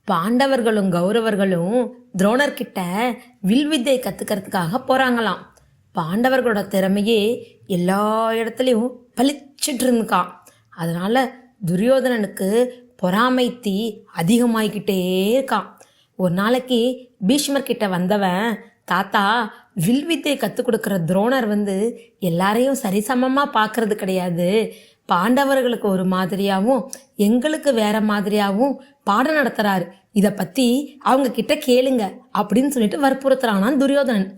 பாண்டவர்களும் கௌரவர்களும் துரோணர்கிட்ட வில் வித்தை கற்றுக்கிறதுக்காக போகிறாங்களாம். பாண்டவர்களோட திறமையே எல்லா இடத்துலையும் பளிச்சிட்டு இருந்துக்கான். அதனால் துரியோதனனுக்கு பொறாமை தீ அதிகமாகிக்கிட்டே இருக்கான். ஒரு நாளைக்கு பீஷ்மர் கிட்ட வந்தவன், தாத்தா, வில் வித்தை கற்றுக் கொடுக்குற துரோணர் எல்லாரையும் சரிசமமாக பார்க்கறது கிடையாது. பாண்டவர்களுக்கு ஒரு மாதிரியாகவும் எங்களுக்கு வேற மாதிரியாகவும் பாடம் நடத்துகிறாரு. இதை பற்றி அவங்க கிட்ட கேளுங்க அப்படின்னு சொல்லிட்டு வற்புறுத்துறானான் துரியோதனன்.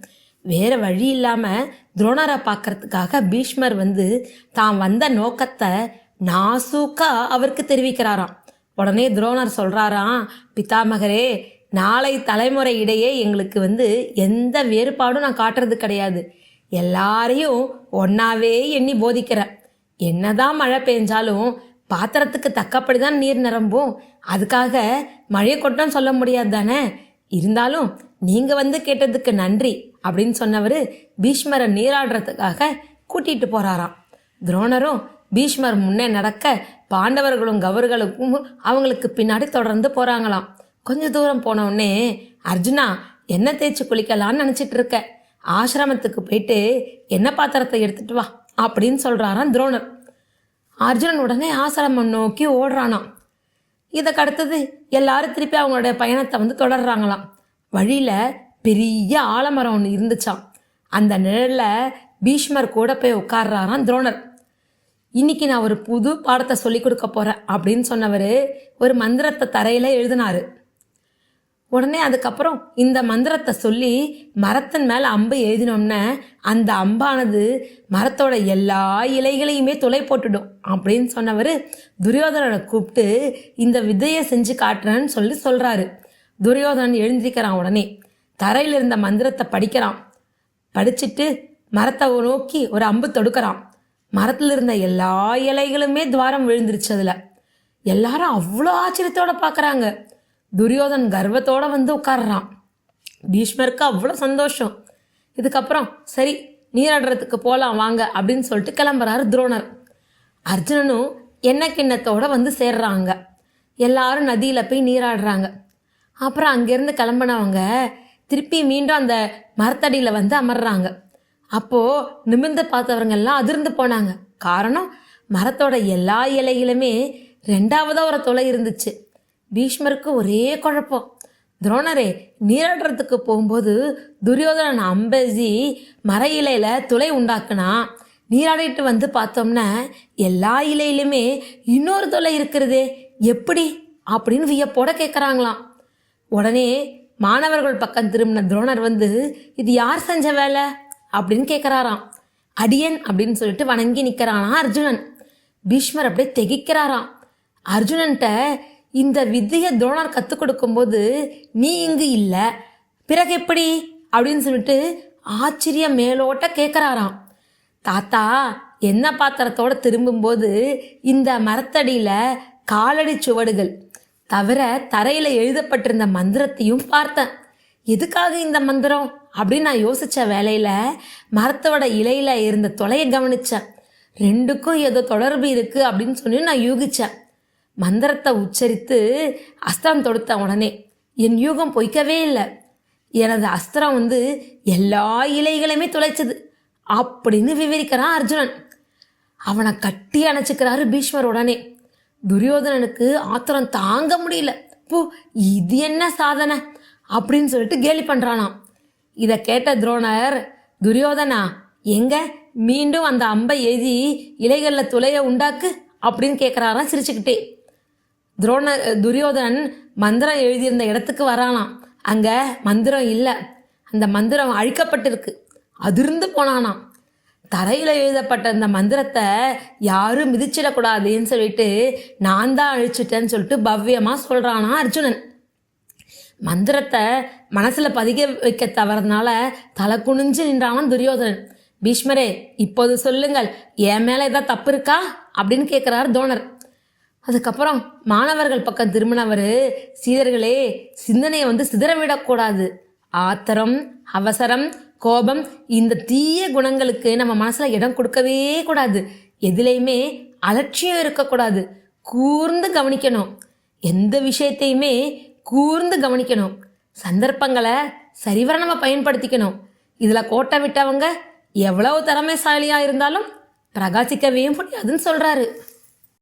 வேற வழி இல்லாமல் துரோணரை பார்க்கறதுக்காக பீஷ்மர் தான் வந்த நோக்கத்தை நாசூக்கா அவருக்கு தெரிவிக்கிறாராம். உடனே துரோணர் சொல்கிறாராம், பிதாமகரே, நாளை தலைமுறை இடையே எங்களுக்கு எந்த வேறுபாடும் நான் காட்டுறது கிடையாது. எல்லாரையும் ஒன்றாவே எண்ணி போதிக்கிறேன். என்னதான் மழை பெஞ்சாலும் பாத்திரத்துக்கு தக்கப்படி தான் நீர் நிரம்பும். அதுக்காக மழையை கொட்டம் சொல்ல முடியாது தானே. இருந்தாலும் நீங்கள் கேட்டதுக்கு நன்றி அப்படின்னு சொன்னவர் பீஷ்மரை நீராடுறதுக்காக கூட்டிகிட்டு போகிறாராம். துரோணரும் பீஷ்மர் முன்னே நடக்க பாண்டவர்களும் கௌரவர்களுக்கும் அவங்களுக்கு பின்னாடி தொடர்ந்து போகிறாங்களாம். கொஞ்சம் தூரம் போனவுடனே, அர்ஜுனா, எண்ணெய் தேய்ச்சி குளிக்கலான்னு நினச்சிட்டு இருக்க, ஆசிரமத்துக்கு போயிட்டு எண்ணெய் பாத்திரத்தை எடுத்துட்டு வா அப்படின்னு சொல்கிறாராம் துரோணர். அர்ஜுனன் உடனே ஆசிரமம் நோக்கி ஓடுறானாம். இதுக்கு அடுத்தது எல்லாரும் திருப்பி அவங்களுடைய பயணத்தை தொடர்றாங்களாம். வழியில் பெரிய ஆலமரம் ஒன்று இருந்துச்சாம். அந்த நிழலில் பீஷ்மர் கூட போய் உட்கார்றாராம் துரோணர். இன்னைக்கு நான் ஒரு புது பாடத்தை சொல்லி கொடுக்க போகிறேன் அப்படின்னு சொன்னவர் ஒரு மந்திரத்தை தரையில் எழுதினார். உடனே அதுக்கப்புறம் இந்த மந்திரத்தை சொல்லி மரத்தின் மேலே அம்பு எழுதினோம்னா அந்த அம்பானது மரத்தோட எல்லா இலைகளையுமே துளை போட்டுடும் அப்படின்னு சொன்னவர் துரியோதனனை கூப்பிட்டு இந்த வித்தையை செஞ்சு காட்டுறேன்னு சொல்கிறாரு. துரியோதனன் எழுந்திருக்கிறான். உடனே தரையில் இருந்த மந்திரத்தை படிக்கிறான். படிச்சுட்டு மரத்தை நோக்கி ஒரு அம்பு தொடுக்கிறான். மரத்தில் இருந்த எல்லா இலைகளுமே துவாரம் விழுந்துருச்சு. அதில் எல்லாரும் அவ்வளோ ஆச்சரியத்தோடு பார்க்குறாங்க. துரியோதன் கர்வத்தோடு உட்கார்றான். பீஷ்மருக்கு அவ்வளோ சந்தோஷம். இதுக்கப்புறம் சரி, நீராடுறதுக்கு போகலாம் வாங்க அப்படின்னு சொல்லிட்டு கிளம்புறாரு துரோணர். அர்ஜுனனும் எண்ணெய் கிண்ணத்தோடு சேர்றாங்க. எல்லாரும் நதியில் போய் நீராடுறாங்க. அப்புறம் அங்கேருந்து கிளம்பினவங்க திருப்பி மீண்டும் அந்த மரத்தடியில் அமர்றாங்க. அப்போது நிமிர்ந்து பார்த்தவங்கெல்லாம் அதிர்ந்து போனாங்க. காரணம், மரத்தோட எல்லா இலைகளுமே ரெண்டாவதாக ஒரு துளை இருந்துச்சு. பீஷ்மருக்கு ஒரே குழப்பம். துரோணரே, நீராடுறதுக்கு போகும்போது துரியோதனன் அம்பேசி மர இலையில் துளை உண்டாக்குனா, நீராடிட்டு பார்த்தோம்னா எல்லா இலையிலுமே இன்னொரு துளை இருக்கிறதே, எப்படி அப்படின்னு வியப்போட கேட்குறாங்களாம். உடனே மாணவர்கள் பக்கம் திரும்பின துரோணர் இது யார் செஞ்ச வேலை அப்படின்னு கேட்குறாராம். அடியன் அப்படின்னு சொல்லிட்டு வணங்கி நிற்கிறானா அர்ஜுனன். பீஷ்மர் அப்படியே திகைக்கிறாராம். அர்ஜுனன்ட்ட இந்த வித்தையை துரோணர் கற்றுக் கொடுக்கும்போது நீ இங்கு இல்லை, பிறகு எப்படி அப்படின்னு சொல்லிட்டு ஆச்சரியம் மேலோட்ட கேட்குறாராம். தாத்தா, எண்ணெய் பாத்திரத்தோடு திரும்பும்போது இந்த மரத்தடியில் காலடி சுவடுகள் தவிர தரையில் எழுதப்பட்டிருந்த மந்திரத்தையும் பார்த்தேன். எதுக்காக இந்த மந்திரம் அப்படின்னு நான் யோசித்த வேலையில் மரத்தோட இலையில் இருந்த தொலையை கவனித்தேன். ரெண்டுக்கும் ஏதோ தொடர்பு இருக்குது அப்படின்னு சொல்லி நான் யூகித்தேன். மந்திரத்தை உச்சரித்து அஸ்திரம் தொடுத்த உடனே என் யூகம் பொய்க்கவே இல்லை. எனது அஸ்திரம் எல்லா இலைகளையுமே துளைச்சது அப்படின்னு விவரிக்கிறான் அர்ஜுனன். அவனை கட்டி அணைச்சிக்கிறாரு பீஷ்மர். உடனே துரியோதனனுக்கு ஆத்திரம் தாங்க முடியல. போ, இது என்ன சாதனை அப்படின்னு சொல்லிட்டு கேலி பண்ணுறானாம். இதை கேட்ட துரோணர், துரியோதனா, எங்க மீண்டும் அந்த அம்பை எழுதி இலைகளில் துளைய உண்டாக்கு அப்படின்னு கேட்குறாராம் சிரிச்சுக்கிட்டே. துரியோதனன் மந்திரம் எழுதியிருந்த இடத்துக்கு வரானாம். அங்கே மந்திரம் இல்லை, அந்த மந்திரம் அழிக்கப்பட்டிருக்கு. அதிர்ந்து போனானாம். தரையில் எழுதப்பட்ட அந்த மந்திரத்தை யாரும் மிதிச்சிடக்கூடாதுன்னு சொல்லிட்டு நான் தான் அழிச்சிட்டேன்னு சொல்லிட்டு பவ்யமாக சொல்கிறானா அர்ஜுனன். மந்திரத்தை மனசில் பதிக்க வைக்க தவறதுனால தலை குனிஞ்சு நின்றான் துரியோதனன். பீஷ்மரே, இப்போது சொல்லுங்கள், என் மேலே ஏதாவது தப்பு இருக்கா அப்படின்னு கேட்குறாரு துரோணர். அதுக்கப்புறம் மாணவர்கள் பக்கம் திரும்பினவர், சீடர்களே, சிந்தனையை சிதற விடக்கூடாது. ஆத்திரம், அவசரம், கோபம், இந்த தீய குணங்களுக்கு நம்ம மனசில் இடம் கொடுக்கவே கூடாது. எதுலேயுமே அலட்சியம் இருக்கக்கூடாது. கூர்ந்து கவனிக்கணும். எந்த விஷயத்தையுமே கூர்ந்து கவனிக்கணும். சந்தர்ப்பங்களை சரிவர நம்ம பயன்படுத்திக்கணும். இதில் கோட்டை விட்டவங்க எவ்வளவு திறமைசாலியாக இருந்தாலும் பிரகாசிக்கவே முடியாதுன்னு சொல்கிறாரு.